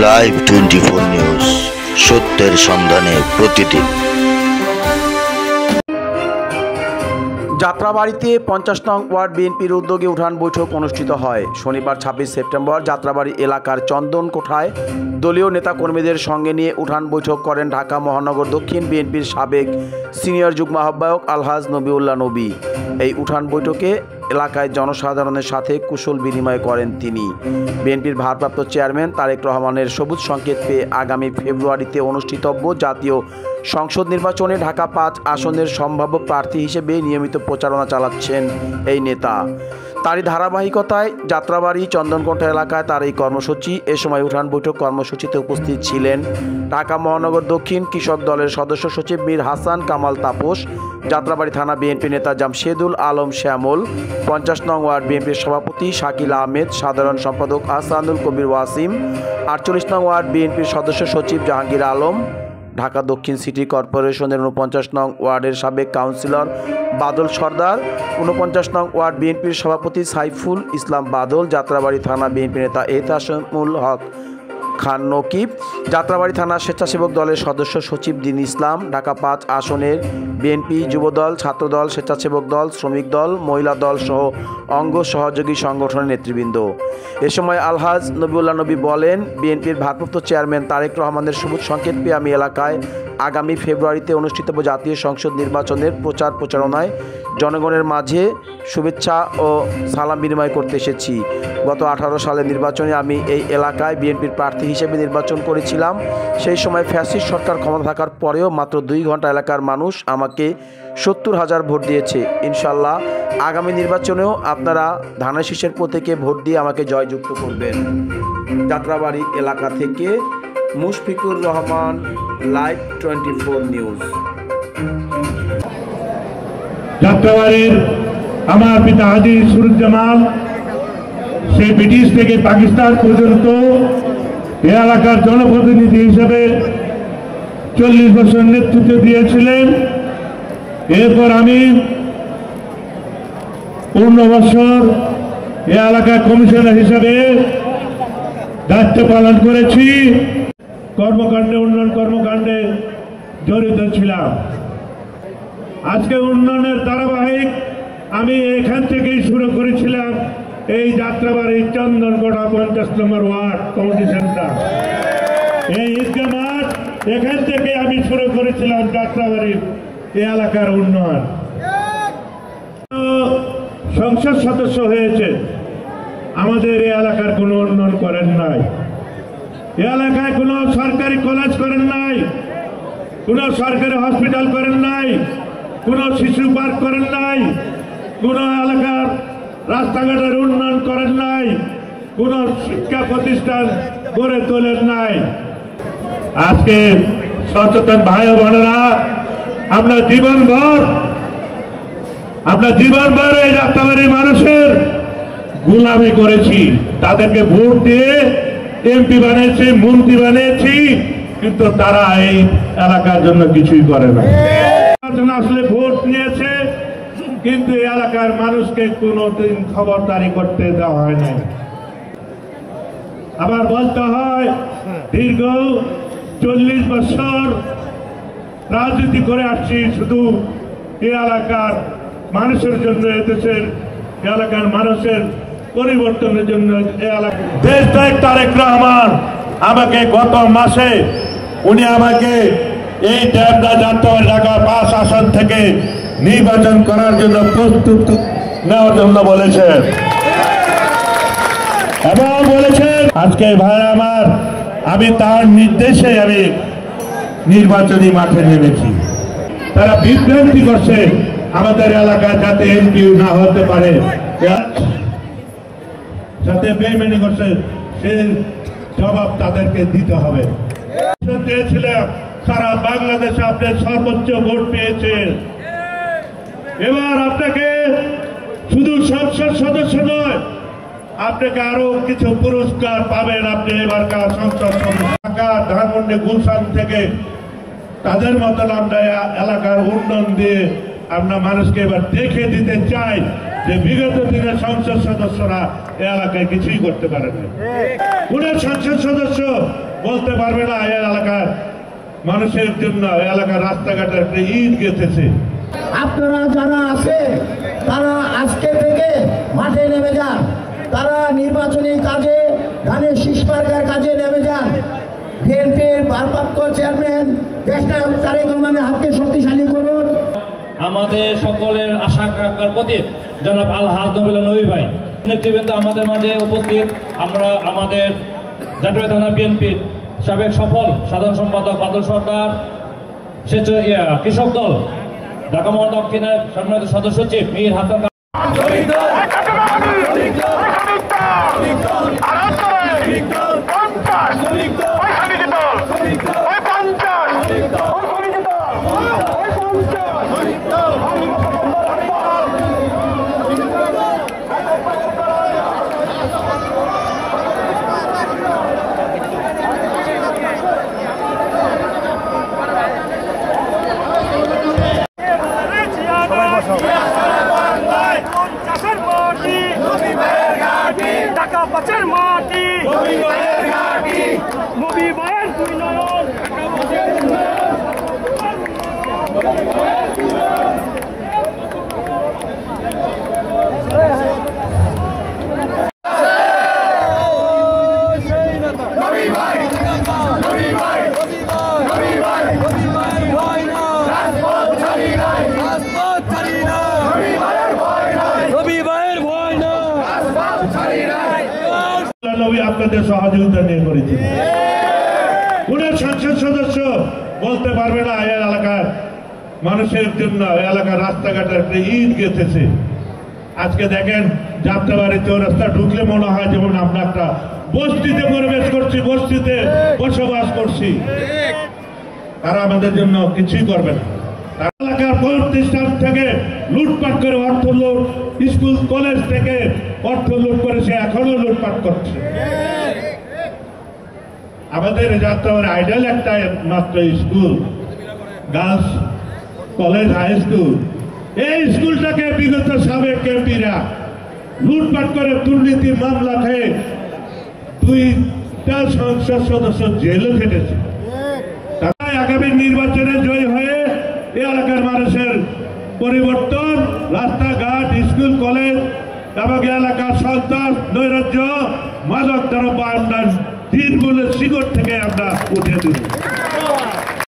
Live 24 news, সত্যের সন্ধানে প্রতিদিন। যাত্রাবাড়িতে 50 নং ওয়ার্ড বিএনপির উদ্যোগে উঠান বৈঠক অনুষ্ঠিত হয়। শনিবার 26 সেপ্টেম্বর যাত্রাবাড়ি এলাকার চন্দন কোঠায় দলীয় নেতাকর্মীদের সঙ্গে নিয়ে উঠান বৈঠক করেন ঢাকা মহানগর দক্ষিণ বিএনপির সাবেক সিনিয়র যুগ্ম আহ্বায়ক আলহাজ নবিউল্লাহ নবী। এই উঠান বৈঠকে এলাকায় জনসাধারণের সাথে কুশল বিনিময় করেন তিনি। বিএনপির ভারপ্রাপ্ত চেয়ারম্যান তারেক রহমানের সবুজ সংকেত পেয়ে আগামী ফেব্রুয়ারিতে অনুষ্ঠিতব্য জাতীয় সংসদ নির্বাচনে ঢাকা 5 আসনের সম্ভাব্য প্রার্থী হিসেবে নিয়মিত প্রচারণা চালাচ্ছেন এই নেতা। তারই ধারাবাহিকতায় যাত্রাবাড়ি চন্দনকোঠা এলাকায় তার এই কর্মসূচি। এ সময় উঠান বৈঠক কর্মসূচিতে উপস্থিত ছিলেন ঢাকা মহানগর দক্ষিণ কৃষক দলের সদস্য সচিব মীর হাসান কামাল তাপস, যাত্রাবাড়ি থানা বিএনপি নেতা জামশেদুল আলম শ্যামল, 50 নং ওয়ার্ড বিএনপির সভাপতি শাকিল আহমেদ, সাধারণ সম্পাদক আহসানুল কবির ওয়াসিম, 48 নং ওয়ার্ড বিএনপির সদস্য সচিব জাহাঙ্গীর আলম, ঢাকা দক্ষিণ সিটি কর্পোরেশনের 49 নং ওয়ার্ডের সাবেক কাউন্সিলর বাদল সর্দার, 49 নং ওয়ার্ড বিএনপির সভাপতি সাইফুল ইসলাম বাদল, যাত্রাবাড়ি থানা বিএনপি নেতা এহতাসমুল হক খান নকিব, যাত্রাবাড়ি থানা স্বেচ্ছাসেবক দলের সদস্য সচিব দিন ইসলাম, ঢাকা 5 আসনের বিএনপি যুবদল, ছাত্রদল, স্বেচ্ছাসেবক দল, শ্রমিক দল, মহিলা দল সহ অঙ্গ সহযোগী সংগঠনের নেতৃবৃন্দ। এ সময় আলহাজ নবিউল্লাহ নবী বলেন, বিএনপির ভারপ্রাপ্ত চেয়ারম্যান তারেক রহমানের সবুজ সংকেত পেয়ে আমি এলাকায় আগামী ফেব্রুয়ারিতে অনুষ্ঠিতব্য জাতীয় সংসদ নির্বাচনের প্রচারণায় জনগণের মাঝে শুভেচ্ছা ও সালাম বিনিময় করতে এসেছি। গত 18 সালের নির্বাচনে আমি এই এলাকায় বিএনপির প্রার্থী হিসেবে নির্বাচন করেছিলাম। সেই সময় ফ্যাসিস্ট সরকার ক্ষমতা থাকার পরেও মাত্র 2 ঘন্টা এলাকার মানুষ আমাকে 70,000 ভোট দিয়েছে। ইনশাল্লাহ আগামী নির্বাচনেও আপনারা ধানের শীষের প্রতীকে ভোট দিয়ে আমাকে জয়যুক্ত করবেন। যাত্রাবাড়ি এলাকা থেকে মুশফিকুর রহমান, লাইভ 24 নিউজ। যাত্রাবাড়ির আমার পিতা হাজী সুরুজ্জামান সে ব্রিটিশ থেকে পাকিস্তান পর্যন্ত এ এলাকার জনপ্রতিনিধি হিসেবে 40 বছর নেতৃত্ব দিয়েছিলেন। এরপর আমি 15 বছর এ এলাকার কমিশনার হিসেবে দায়িত্ব পালন করেছি। কর্মকাণ্ডে উন্নয়ন কর্মকাণ্ডে জড়িত ছিলাম। আজকে উন্নয়নের ধারাবাহিক আমি এখান থেকেই শুরু করেছিলাম। এই যাত্রাবাড়ি চন্দনকোঠা 50 নম্বর ওয়ার্ড কমিটি সেন্টার, এই ঈদগাহ মাঠ, এখান থেকে আমি শুরু করেছিলাম যাত্রাবাড়ির এই এলাকার উন্নয়ন। সংসদ সদস্য হয়েছে, আমাদের এই এলাকার কোনো উন্নয়ন করেন নাই। এই এলাকায় কোনো সরকারি কলেজ করেন নাই, কোনো সরকারি হসপিটাল করেন নাই, কোনো শিশু পার্ক করেন নাই, কোনো এলাকার রাস্তাঘাটের উন্নয়ন করেন নাই, কোনো শিক্ষা প্রতিষ্ঠান গড়ে তোলেন নাই। আজকে সচেতন ভাই বোনেরা, আমরা জীবনভর এই যাত্রাবাড়ির মানুষের গোলামি করেছি। তাদেরকে ভোট দিয়ে এমপি বানিয়েছি, মন্ত্রী বানিয়েছি, কিন্তু তারা এই এলাকার জন্য কিছুই করে না। আসলে ভোট নিয়েছে, কিন্তু এই এলাকার মানুষকে কোনোদিন খবরদারি করতে দেওয়া হয় না। আবার বলতে হয়, দীর্ঘ 40 বছর রাজনীতি করে আসছি শুধু এই এলাকার মানুষের জন্য, এদেশের এলাকার মানুষের পরিবর্তনের জন্য। দেশনায়ক তারেক রহমান আমাকে গত মাসে উনি আমাকে এই ড্যামরা যাত্রাবাড়ি ঢাকা 5 আসন থেকে নির্বাচন করার জন্য প্রস্তুত নেওয়ার জন্য বলেছেন এবং বলেছেন আজকে ভাই আমার, আমি তার নির্দেশে আমি নির্বাচনী মাঠে নেমেছি। তারা বিভ্রান্তি করছে আমাদের এলাকায় যাতে এমপি না হতে পারে, যাতে বেইমানি করছে, সে জবাব তাদেরকে দিতে হবে। দিয়েছিলাম সারা বাংলাদেশে আপনি সর্বোচ্চ ভোট পেয়েছেন। এবার আপনাকে শুধু সংসদ সদস্য নয়, আপনাকে আরো কিছু পুরস্কার পাবেন। আপনি এবারকার সংসদ সদস্য ঢাকা, ধানমন্ডি, গুলশান থেকে তাদের মতন আমরা এলাকার উন্নয়ন দিয়ে আমরা মানুষকে এবার দেখে দিতে চাই যে বিগত দিনের সংসদ সদস্যরা এই এলাকায় কিছুই করতে পারে না। কোন সংসদ সদস্য বলতে পারবে না এই এলাকার মানুষের জন্য এলাকার রাস্তাঘাটে একটা ইট গেঁথেছে। আপনারা যারা আছে তারা আজকে থেকে মাঠে নেমে যান, তারা নির্বাচনী কাজে ধানের শীষ মার্কার কাজে নেমে যান। বিএনপির ভারপ্রাপ্ত চেয়ারম্যান দেশটা তারেক রহমানের হাতকে শক্তিশালী করুন। আমাদের সকলের আশা আকাঙ্ক্ষার প্রতি জনাব আলহাজ নবী ভাই নেতৃবৃন্দ আমাদের মাঝে উপস্থিত। আমরা আমাদের জাতীয় থানা বিএনপির সাবেক সফল সাধারণ সম্পাদক বাদল সরকার, কৃষক দল ঢাকা মহানগর দক্ষিণের সম্মানিত সদস্য সচিব মীর হাসান আপনাদের সহযোগিতা নিয়ে করেছি। কোন সংসদ সদস্য বলতে পারবে না এই এলাকার মানুষের জন্য এলাকার রাস্তাঘাটে একটা ইট গেঁথেছে। আজকে দেখেন যাত্রাবাড়ি চৌরাস্তা ঢুকলে মনে হয় যেমন আমরা একটা বস্তিতে প্রবেশ করছি, বস্তিতে বসবাস করছি। তারা আমাদের জন্য কিছুই করবে না। এলাকার প্রতিষ্ঠান থেকে লুটপাট করে অর্থ লুট, স্কুল কলেজ থেকে অর্থ লুট করে সে এখনো লুটপাট করছে। আমাদের যাত্রাবাড়ি আইডল একটা মাত্র school, girls college high school. এই স্কুলটাকে বিগত সাবেক এমপিরা লুটপাট করে দুর্নীতি মামলা খেয়ে 2টা সংসদ সদস্য জেলে খেটেছে। তাই আগামী নির্বাচনে জয়ী হয়ে এই এলাকার মানুষের পরিবর্তন, রাস্তাঘাট, স্কুল কলেজ এবং এলাকার সন্ত্রাস, নৈরাজ্য, মাদক দ্রব্য আমরা তৃণমূলের শিকড় থেকে আমরা উঠে দেব।